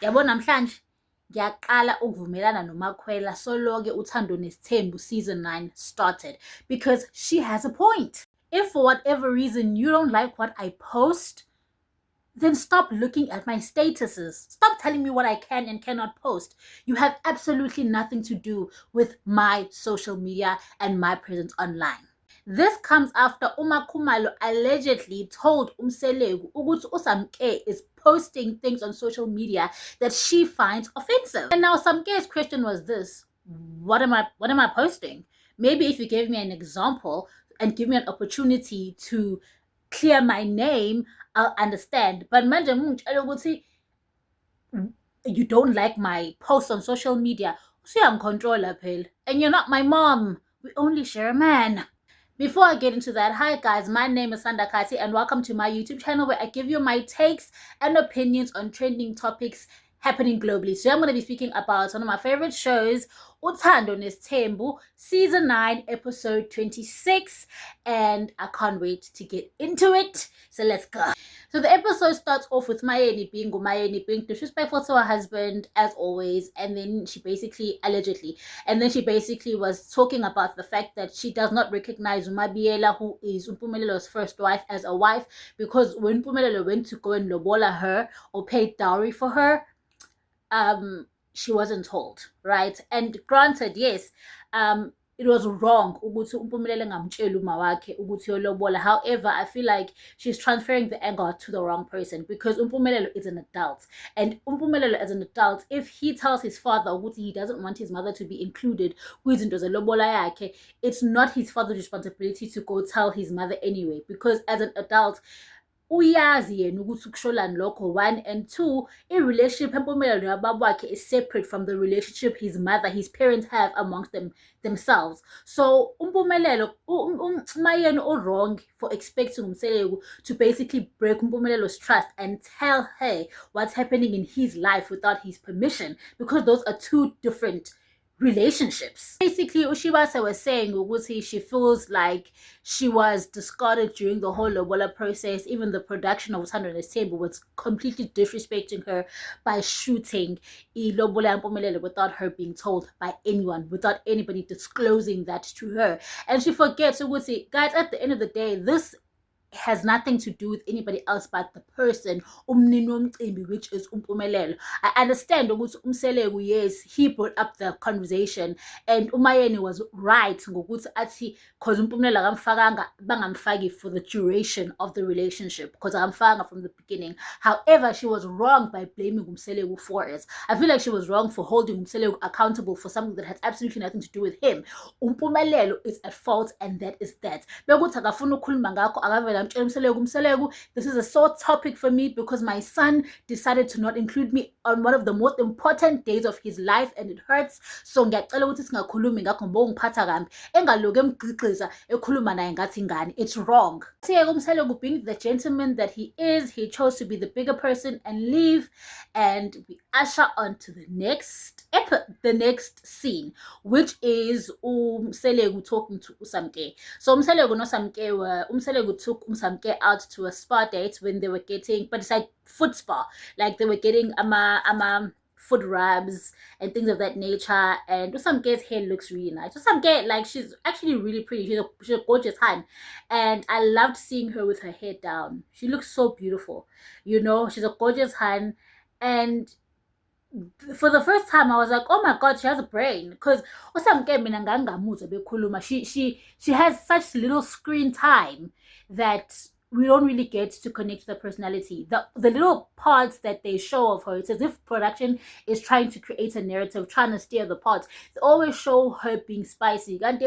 Yabo namhlanje ngiyaqala ukuvumelana noMakhwela soloke uThando Nesithembu season 9 started because she has a point. If for whatever reason you don't like what I post, then stop looking at my statuses. Stop telling me what I can and cannot post. You have absolutely nothing to do with my social media and my presence online. This comes after Uma Khumalo allegedly told Umselegu ukuthi uSamke is posting things on social media that she finds offensive. And now Samke's question was this: what am I posting? Maybe if you gave me an example and give me an opportunity to clear my name, I'll understand. But manje mungitshela ukuthi you don't like my posts on social media, usuyangicontrola phela. And you're not my mom. We only share a man. Before I get into that, hi guys, my name is Sanda Kati and welcome to my YouTube channel where I give you my takes and opinions on trending topics happening globally. So I'm going to be speaking about one of my favorite shows, Uthando Nesithembu, season 9, episode 26, and I can't wait to get into it. So let's go. So the episode starts off with Mayeni being disrespectful to her husband as always, and then she basically was talking about the fact that she does not recognize Umabiela, who is Umpumelele's first wife, as a wife, because when Umpumelelo went to go and lobola her or pay dowry for her, she wasn't told, right? And granted, yes, it was wrong ukuthi uMpumelelo ngamtshela uma wakhe ukuthi yolobola. However, I feel like she's transferring the anger to the wrong person because Umpumelelo is an adult, and Umpumelelo as an adult, if he tells his father ukuthi he doesn't want his mother to be included kwizinto zelobola yakhe, it's not his father's responsibility to go tell his mother anyway, because as an adult uyazi yena ukuthi ukusholani lokho, 1, and 2, i-relationship empumelelo nababa wakhe is separate from the relationship his mother, his parents have amongst themselves. So Umpumelelo, Mayeni wrong for expecting Umselegu to basically break Umpumelelo's trust and tell her what's happening in his life without his permission, because those are two different relationships. Basically, Ushibase was saying ukuthi she feels like she was discarded during the whole lobola process. Even the production of Uthando Nesithembu was completely disrespecting her by shooting ilobola Mpumelelo without her being told by anyone, without anybody disclosing that to her. And she forgets ukuthi, guys, at the end of the day, this has nothing to do with anybody else but the person, umnini womcimbi, which is Umpumelelo. I understand ukuthi Umselegu, yes, he brought up the conversation, and Umayeni was right ngokuthi athi because Umpumelelo akamfakanga bangamfaki for the duration of the relationship, because akamfakanga from the beginning. However, she was wrong by blaming Umselegu for it. I feel like she was wrong for holding Umselegu accountable for something that has absolutely nothing to do with him. Umpumelelo is at fault, and that is that. Bekuthi akafuna ukukhuluma ngakho akavela Umselegu, this is a sore topic for me because my son decided to not include me on one of the most important days of his life, and it hurts. So ngiyacela ukuthi singakhulumi ngakho ngoba ngiphatha kambi, engaloku emgqiqiza ekhuluma naye ngathi ngani. It's wrong. Umselegu, being the gentleman that he is, he chose to be the bigger person and leave, and we usher on to the next scene, which is Umselegu talking to Usamke. So Umselegu took Usamke out to a spa date when they were getting, but it's like foot spa, like they were getting foot rubs and things of that nature. And Usamke's hair looks really nice. Usamke, like, she's actually really pretty. She's a gorgeous hun, and I loved seeing her with her hair down. She looks so beautiful, you know. She's a gorgeous hun, and for the first time I was like, oh my god, she has a brain, because she has such little screen time that we don't really get to connect to the personality. The little parts that they show of her, it's as if production is trying to create a narrative, trying to steer the parts. They always show her being spicy. And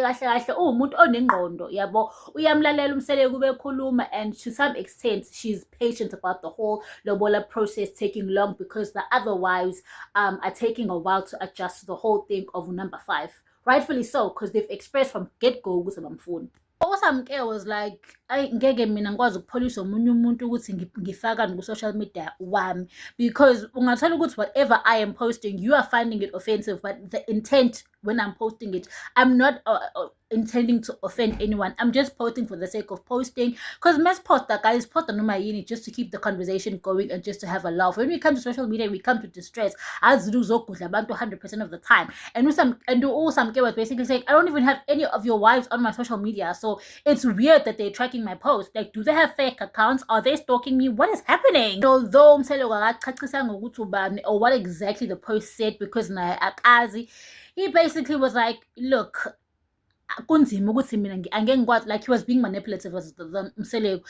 to some extent, she's patient about the whole lobola process taking long, because the other wives are taking a while to adjust to the whole thing of number 5. Rightfully so, because they've expressed from get-go with some phone. Osamke was like, ayi ngeke mina ngikwazi ukupholisa omunye umuntu ukuthi ngifakani ku-social media wami, because ungathola ukuthi whatever I am posting you are finding it offensive, but the intent when I'm posting it, I'm not intending to offend anyone. I'm just posting for the sake of posting, because mess poster guys post noma yini just to keep the conversation going and just to have a laugh. When we come to social media we come to distress as uzokudla abantu 100% of the time, and some was basically saying I don't even have any of your wives on my social media, so it's weird that they're tracking my posts. Like, do they have fake accounts? Are they stalking me? What is happening? Although Umselo akachachisanga ukuthi ubani or what exactly the post said, because naye akazi, he basically was like, look, kunzima ukuthi mina angeke ngikwazi, like he was being manipulative as the Msele,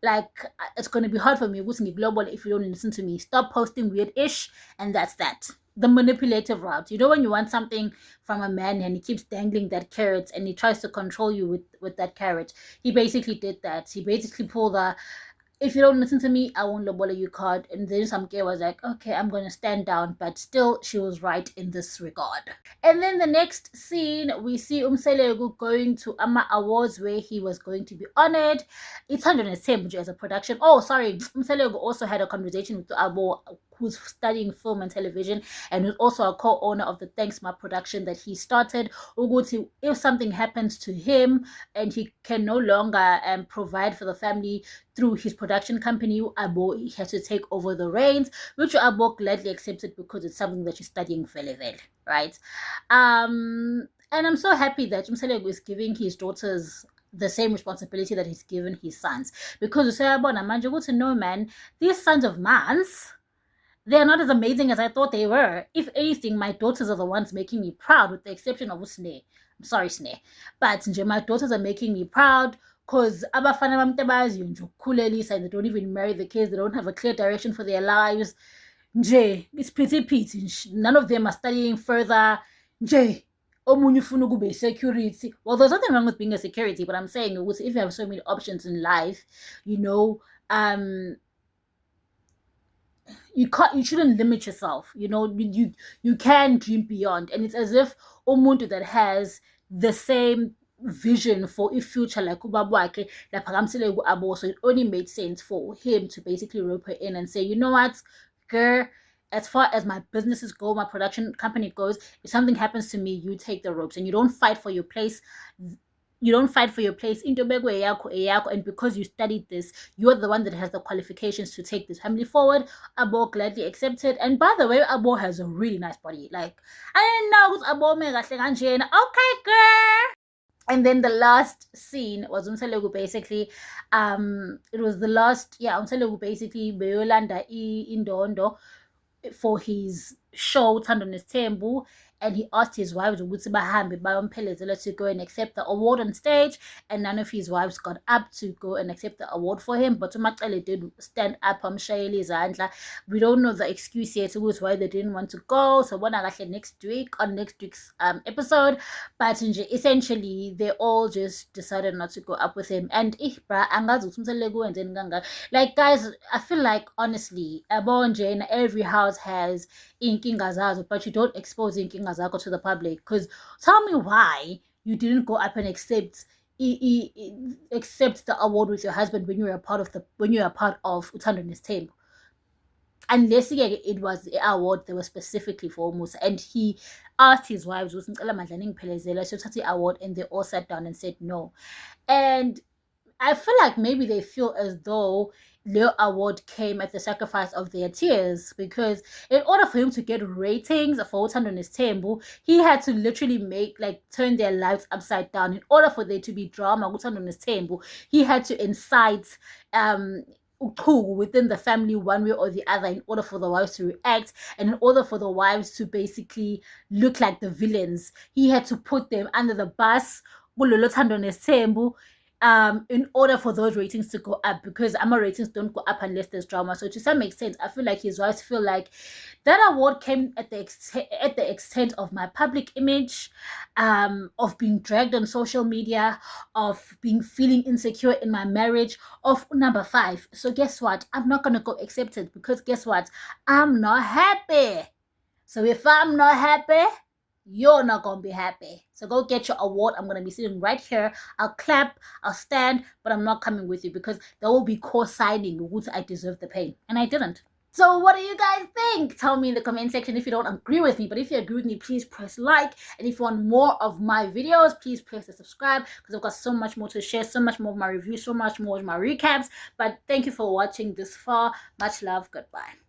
like it's going to be hard for me ukuthi ngikulobole if you don't listen to me. Stop posting weird ish, and that's that. The manipulative route. You know, when you want something from a man and he keeps dangling that carrot and he tries to control you with that carrot. He basically did that. He basically pulled a, if you don't listen to me, I won't lobola you card. And then some girl was like, okay, I'm going to stand down. But still, she was right in this regard. And then the next scene, we see Umselegu going to AMA Awards where he was going to be honored. It's 110 as a production. Oh, sorry. Umselegu also had a conversation with Abo, who's studying film and television and who's also a co-owner of the Thanks Ma production that he started. Uguti, if something happens to him and he can no longer provide for the family through his production company, Abo, he has to take over the reins, which Abo gladly accepted because it's something that he's studying very well, right? And I'm so happy that Umselegu is giving his daughters the same responsibility that he's given his sons, because you say about Namanja, no man, these sons of mans, they're not as amazing as I thought they were. If anything, my daughters are the ones making me proud, with the exception of Usne. I'm sorry, Sne. But my daughters are making me proud because abafana bamtebazi nje ukukhulelisa, and they don't even marry the kids. They don't have a clear direction for their lives. Nje, it's pity. None of them are studying further. Nje, omunye ufuna ukube security. Well, there's nothing wrong with being a security, but I'm saying if you have so many options in life, you know, you shouldn't limit yourself. You know, you can dream beyond, and it's as if umuntu that has the same vision for a future like ubabwake laphakamsele Abo, so it only made sense for him to basically rope her in and say, you know what, girl, as far as my businesses go, my production company goes, if something happens to me, you take the ropes and you don't fight for your place. You don't fight for your place into Begwe, and because you studied this, you're the one that has the qualifications to take this family forward. Abo gladly accepted. And by the way, Abo has a really nice body. Like, I didn't know Abo mega okay, girl. And then the last scene was Umselegu basically, it was the last, Umselegu basically Beyolanda Indondo for his show Thando Nesithembu, and he asked his wives ukuthi bahambe bayomphelezela to go and accept the award on stage, and none of his wives got up to go and accept the award for him, but uMacele did stand up amshayela izandla. We don't know the excuse yet why they didn't want to go, so bona kahle next week on next week's episode, but essentially they all just decided not to go up with him. And bra angazi ukuthi Umselegu wenzeni kangaka. Like, guys, I feel like honestly abonje in every house has inkinga zazo, but you don't expose inkinga zakho to the public. Because tell me why you didn't go up and accept the award with your husband when you were a part of Uthando Nesithembu, unless it was the award that was specifically for Musa, and he asked his wives so the award, and they all sat down and said no. And I feel like maybe they feel as though the award came at the sacrifice of their tears, because in order for him to get ratings for Uthando Nesithembu, he had to literally turn their lives upside down. In order for there to be drama Uthando Nesithembu, he had to incite within the family one way or the other, in order for the wives to react, and in order for the wives to basically look like the villains. He had to put them under the bus in order for those ratings to go up, because AMA ratings don't go up unless there's drama. So to some extent, I feel like his wives feel like that award came at the extent of my public image, of being dragged on social media, of feeling insecure in my marriage, of number 5. So guess what? I'm not gonna go accept it, because guess what? I'm not happy. So if I'm not happy, you're not gonna be happy. So go get your award. I'm gonna be sitting right here. I'll clap, I'll stand, but I'm not coming with you because they will be co-signing what I deserve the pain. And I didn't. So what do you guys think? Tell me in the comment section if you don't agree with me. But if you agree with me, please press like. And if you want more of my videos, please press the subscribe because I've got so much more to share, so much more of my reviews, so much more of my recaps. But thank you for watching this far. Much love. Goodbye.